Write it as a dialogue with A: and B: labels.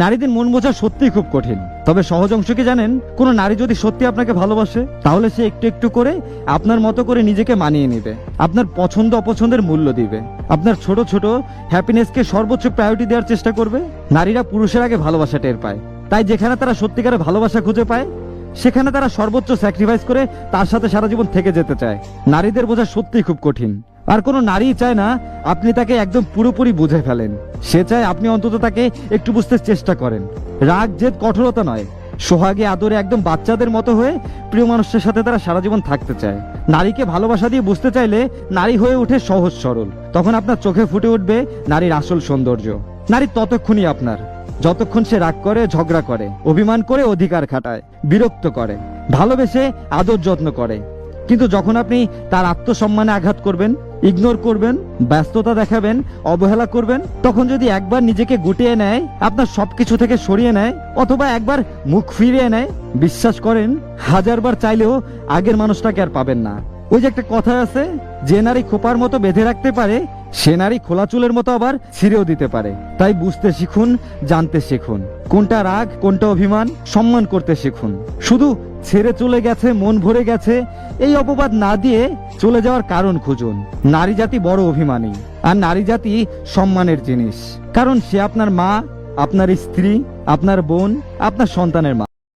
A: নারীদের মন বোঝা সত্যিই খুব কঠিন, তবে সহজ অংশ কি জানেন? কোনো নারী যদি সত্যি আপনাকে ভালোবাসে তাহলে সে একটু একটু করে আপনার মতো করে নিজেকে মানিয়ে নেবে, আপনার পছন্দ অপছন্দের মূল্য দিবে, আপনার ছোট ছোট হ্যাপিনেসকে সর্বোচ্চ প্রায়োরিটি দেওয়ার চেষ্টা করবে। নারীরা পুরুষের আগে ভালোবাসা টের পায়, তাই যেখানে তারা সত্যিকারের ভালোবাসা খুঁজে পায় সেখানে তারা সর্বোচ্চ স্যাক্রিফাইস করে তার সাথে সারা জীবন থেকে যেতে চায়। নারীদের বোঝা সত্যিই খুব কঠিন, আর কোনো নারী চায় না আপনি তাকে একদম পুরোপুরি বুঝে ফেলেন। সে চায় আপনি অন্তত তাকে একটু বুঝতে চেষ্টা করেন। রাগ জেদ কঠোরতা নয়, সোহাগে আদরে একদম বাচ্চাদের মতো হয়ে প্রিয় মানুষের সাথে তারা সারা জীবন থাকতে চায়। নারীকে ভালোবাসা দিয়ে বুঝতে চাইলে নারী হয়ে ওঠে সহজ সরল। তখন আপনার চোখে ফুটে উঠবে নারীর আসল সৌন্দর্য। নারী ততক্ষণই আপনার যতক্ষণ সে রাগ করে, ঝগড়া করে, অভিমান করে, অধিকার খাটায়, বিরক্ত করে, ভালোবেসে আদর যত্ন করে। কিন্তু যখন আপনি তার আত্মসম্মানে আঘাত করবেন, ইগনোর করবেন, ব্যস্ততা দেখাবেন, অবহেলা করবেন, তখন যদি একবার নিজেকে গুটিয়ে নেয়, আপনার সবকিছু থেকে সরিয়ে নেয়, অথবা একবার মুখ ফিরিয়ে নেয়, বিশ্বাস করেন হাজারবার চাইলেও আগের মানুষটাকে আর পাবেন না। ওই যে একটা কথা আছে, যে নারী খোপার মতো বেঁধে রাখতে পারে সে নারী খোলা চুলের মতো আবার ছিঁড়েও দিতে পারে। তাই বুঝতে শিখুন, জানতে শিখুন, কোনটা রাগ কোনটা অভিমান, সম্মান করতে শিখুন। শুধু ছেড়ে চলে গেছে, মন ভরে গেছে এই অপবাদ না দিয়ে চলে যাওয়ার কারণ খুঁজুন। নারী জাতি বড় অভিমানী, আর নারী জাতি সম্মানের জিনিস, কারণ সে আপনার মা, আপনার স্ত্রী, আপনার বোন, আপনার সন্তানের মা।